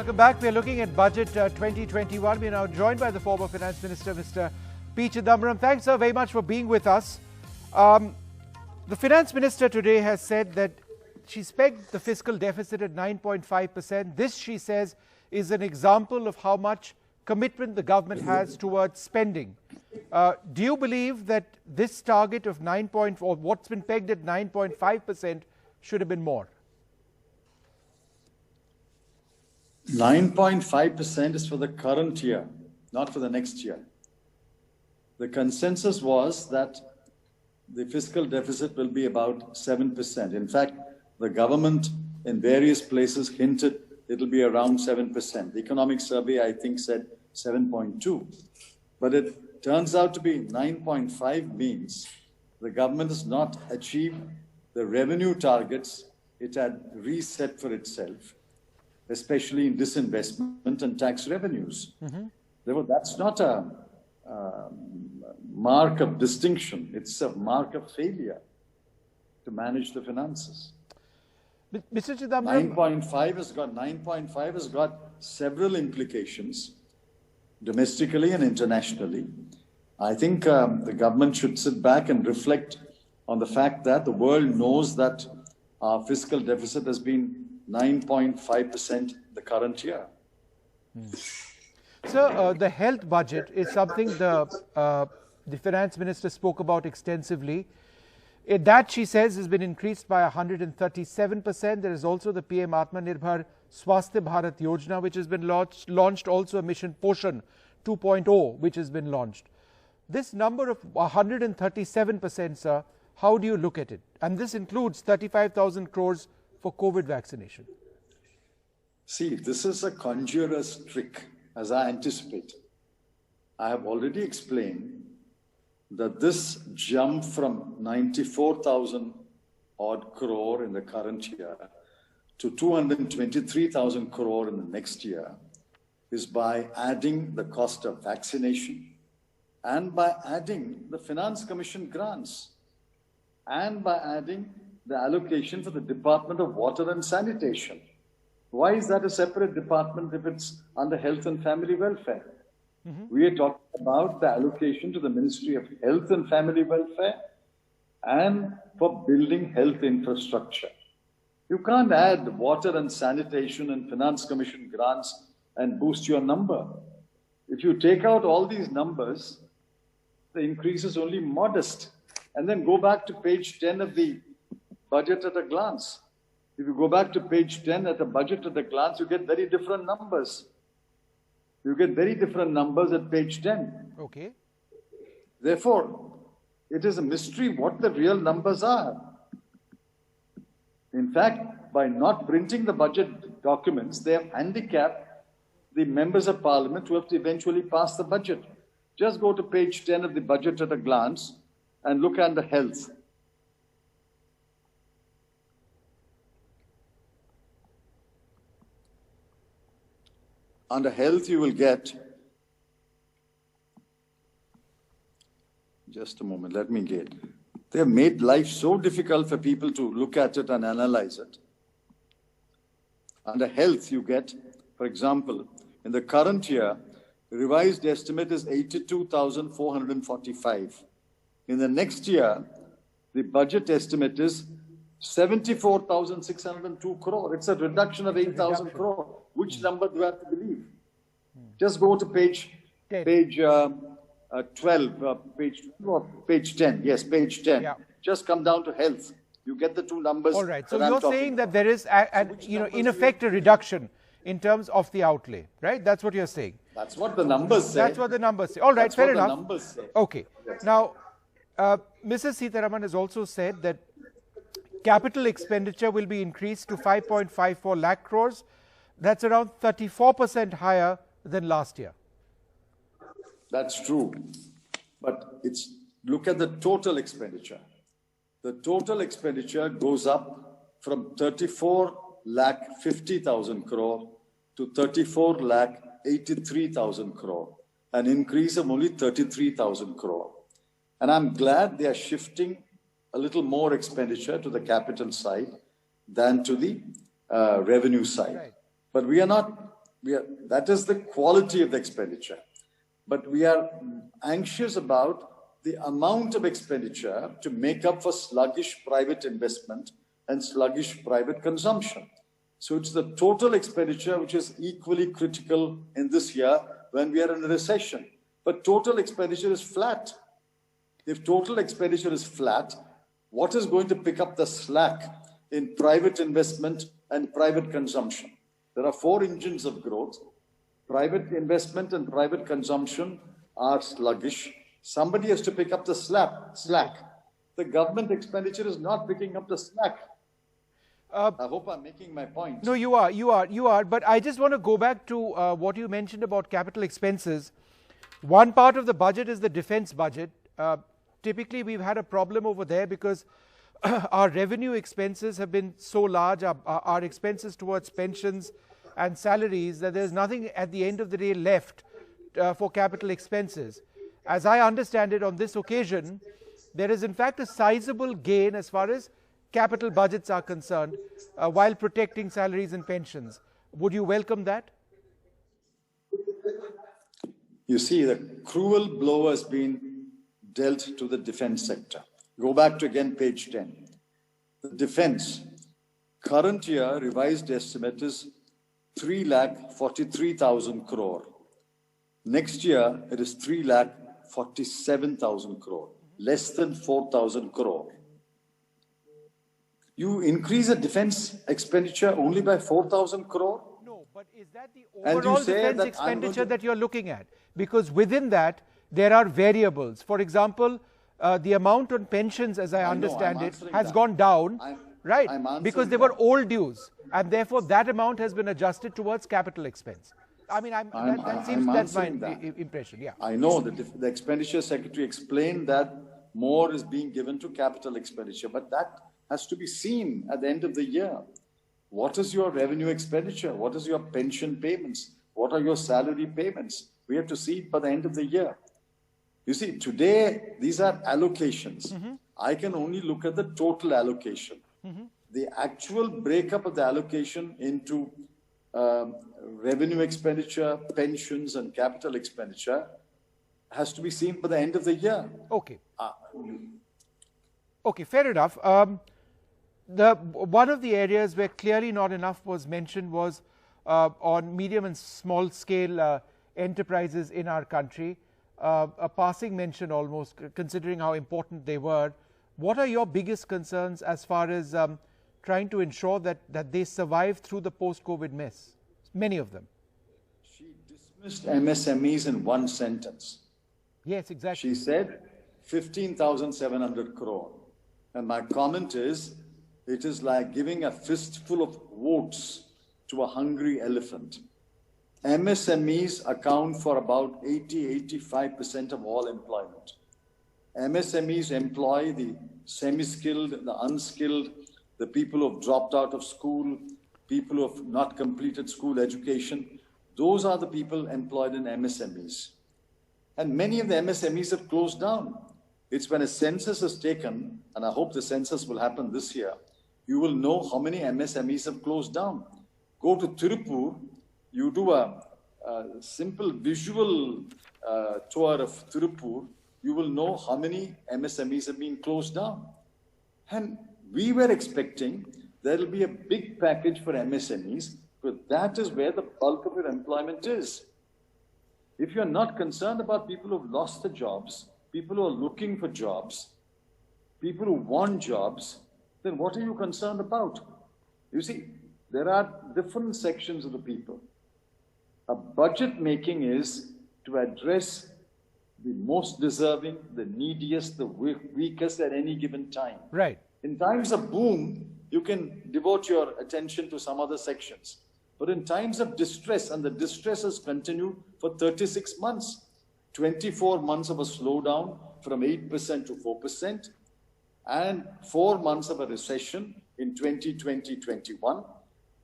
Welcome back. We are looking at Budget 2021. We are now joined by the former Finance Minister, Mr. P. Chidambaram. Thanks, sir, very much for being with us. The Finance Minister today has said that she's pegged the fiscal deficit at 9.5%. This, she says, is an example of how much commitment the government has towards spending. Do you believe that this target of or what's been pegged at 9.5% should have been more? 9.5% is for the current year, not for the next year. The consensus was that the fiscal deficit will be about 7%. In fact, the government in various places hinted it'll be around 7%. The Economic Survey, I think, said 7.2. But it turns out to be 9.5 means the government has not achieved the revenue targets it had reset for itself, especially in disinvestment and tax revenues. Therefore, that's not a mark of distinction. It's a mark of failure to manage the finances. Mr. Chidambaram, 9.5 has got several implications, domestically and internationally. I think the government should sit back and reflect on the fact that the world knows that our fiscal deficit has been 9.5% the current year. Sir, the health budget is something the Finance Minister spoke about extensively. That, she says, has been increased by 137%. There is also the PM Atmanirbhar Swasthya Bharat Yojana, which has been launched, also a Mission Poshan 2.0, which has been launched. This number of 137%, sir, how do you look at it? And this includes 35,000 crores for COVID vaccination. See, this is a conjurer's trick, as I anticipate. I have already explained that this jump from 94,000 odd crore in the current year to 223,000 crore in the next year is by adding the cost of vaccination and by adding the Finance Commission grants and by adding the allocation for the Department of Water and Sanitation. Why is that a separate department if it's under Health and Family Welfare? We are talking about the allocation to the Ministry of Health and Family Welfare and for building health infrastructure. You can't add water and sanitation and Finance Commission grants and boost your number. If you take out all these numbers, the increase is only modest. And then go back to page 10 of the budget at a glance. If you go back to page 10 at the budget at a glance, you get very different numbers. You get very different numbers at page 10. Okay. Therefore, it is a mystery what the real numbers are. In fact, by not printing the budget documents, they have handicapped the members of parliament who have to eventually pass the budget. Just go to page 10 of the budget at a glance and look at the health. Under health, you will get, just a moment, let me get. They have made life so difficult for people to look at it and analyze it. Under health, you get, for example, in the current year, the revised estimate is 82,445. In the next year, the budget estimate is 74,602 crore. It's a reduction of 8,000 crore. Which number do you have to believe? Just go to page 12, page 10. Yes, page 10. Yeah. Just come down to health. You get the two numbers. All right. So you're saying that there is, in effect, a reduction in terms of the outlay, right? That's what you're saying. That's what the numbers say. That's what the numbers say. All right, fair enough. That's what the numbers say. Okay. Yes. Now, Mrs. Sitharaman has also said that capital expenditure will be increased to 5.54 lakh crores. That's around 34% higher than last year. That's true. But look at the total expenditure. The total expenditure goes up from 34,50,000 crore to 34,83,000 crore, an increase of only 33,000 crore. And I'm glad they are shifting a little more expenditure to the capital side than to the revenue side. Right. But we are not that is the quality of the expenditure. But we are anxious about the amount of expenditure to make up for sluggish private investment and sluggish private consumption. So it's the total expenditure which is equally critical in this year when we are in a recession. But total expenditure is flat. If total expenditure is flat, what is going to pick up the slack in private investment and private consumption? There are four engines of growth. Private investment and private consumption are sluggish. Somebody has to pick up the slack. The government expenditure is not picking up the slack. I hope I'm making my point. No, you are. But I just want to go back to what you mentioned about capital expenses. One part of the budget is the defense budget. Typically, we've had a problem over there because our revenue expenses have been so large, our expenses towards pensions and salaries, that there's nothing at the end of the day left for capital expenses. As I understand it, on this occasion, there is in fact a sizable gain as far as capital budgets are concerned, while protecting salaries and pensions. Would you welcome that? You see, the cruel blow has been dealt to the defense sector. Go back to again page 10. The defense, current year revised estimate is 3,43,000 crore. Next year, it is 3,47,000 crore, less than 4,000 crore. You increase the defense expenditure only by 4,000 crore? No, but is that the overall defense expenditure that you're looking at? Because within that, there are variables. For example, the amount on pensions, as I understand it, has gone down, right? Because they were old dues, and therefore that amount has been adjusted towards capital expense. I mean, that's my impression, yeah. I know that the expenditure secretary explained that more is being given to capital expenditure, but that has to be seen at the end of the year. What is your revenue expenditure? What is your pension payments? What are your salary payments? We have to see it by the end of the year. You see, today, these are allocations. I can only look at the total allocation. The actual breakup of the allocation into revenue expenditure, pensions, and capital expenditure has to be seen by the end of the year. Okay. Okay, fair enough. One of the areas where clearly not enough was mentioned was on medium and small scale enterprises in our country. A passing mention almost, considering how important they were. What are your biggest concerns as far as trying to ensure that they survive through the post-COVID mess? Many of them. She dismissed MSMEs in one sentence. Yes, exactly. She said 15,700 crore. And my comment is, it is like giving a fistful of oats to a hungry elephant. MSMEs account for about 80-85% of all employment. MSMEs employ the semi-skilled, the unskilled, the people who have dropped out of school, people who have not completed school education. Those are the people employed in MSMEs. And many of the MSMEs have closed down. It's when a census is taken, and I hope the census will happen this year, you will know how many MSMEs have closed down. Go to Tirupur, you do a simple visual tour of Tirupur, you will know how many MSMEs have been closed down. And we were expecting there will be a big package for MSMEs, but that is where the bulk of your employment is. If you're not concerned about people who've lost their jobs, people who are looking for jobs, people who want jobs, then what are you concerned about? You see, there are different sections of the people. A budget making is to address the most deserving, the neediest, the weakest at any given time. Right. In times of boom, you can devote your attention to some other sections. But in times of distress, and the distress has continued for 36 months, 24 months of a slowdown from 8% to 4%, and 4 months of a recession in 2020-21,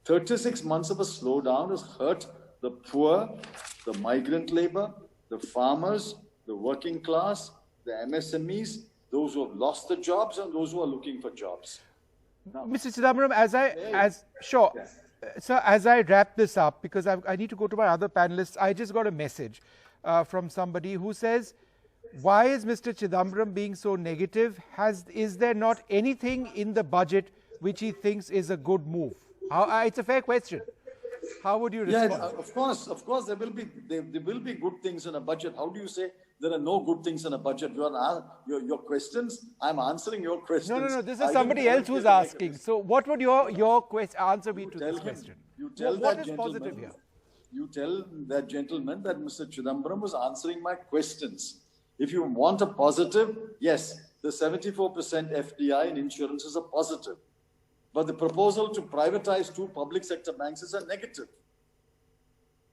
36 months of a slowdown has hurt the poor, the migrant labor, the farmers, the working class, the MSMEs, those who have lost their jobs and those who are looking for jobs. Mr. Chidambaram, So as I wrap this up, because I need to go to my other panelists, I just got a message from somebody who says, why is Mr. Chidambaram being so negative? Is there not anything in the budget which he thinks is a good move? It's a fair question. How would you respond? Yeah, of course, there will be good things in a budget. How do you say there are no good things in a budget? Your questions, I'm answering your questions. No. This is somebody else who's asking. So what would your answer be to this question? What is positive here? You tell that gentleman that Mr. Chidambaram was answering my questions. If you want a positive, yes, the 74% FDI in insurance is a positive. But the proposal to privatize 2 public sector banks is a negative.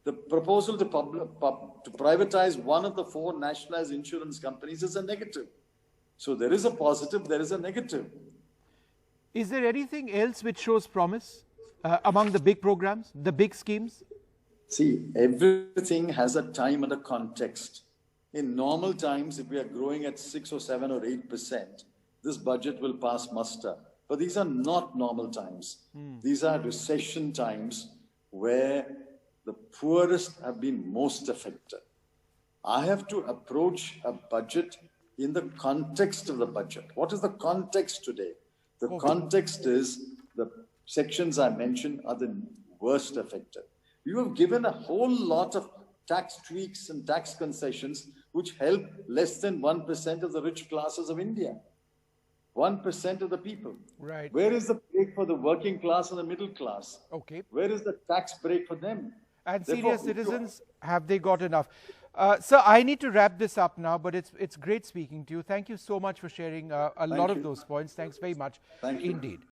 The proposal to privatize 1 of the 4 nationalized insurance companies is a negative. So there is a positive, there is a negative. Is there anything else which shows promise among the big programs, the big schemes? See, everything has a time and a context. In normal times, if we are growing at 6 or 7 or 8%, this budget will pass muster. But these are not normal times. These are recession times where the poorest have been most affected. I have to approach a budget in the context of the budget. What is the context today? The context is the sections I mentioned are the worst affected. You have given a whole lot of tax tweaks and tax concessions which help less than 1% of the rich classes of India. 1% of the people. Right. Where is the break for the working class and the middle class? Okay. Where is the tax break for them? And senior citizens, have they got enough? Sir, I need to wrap this up now, but it's great speaking to you. Thank you so much for sharing a lot of those points. Thanks very much indeed.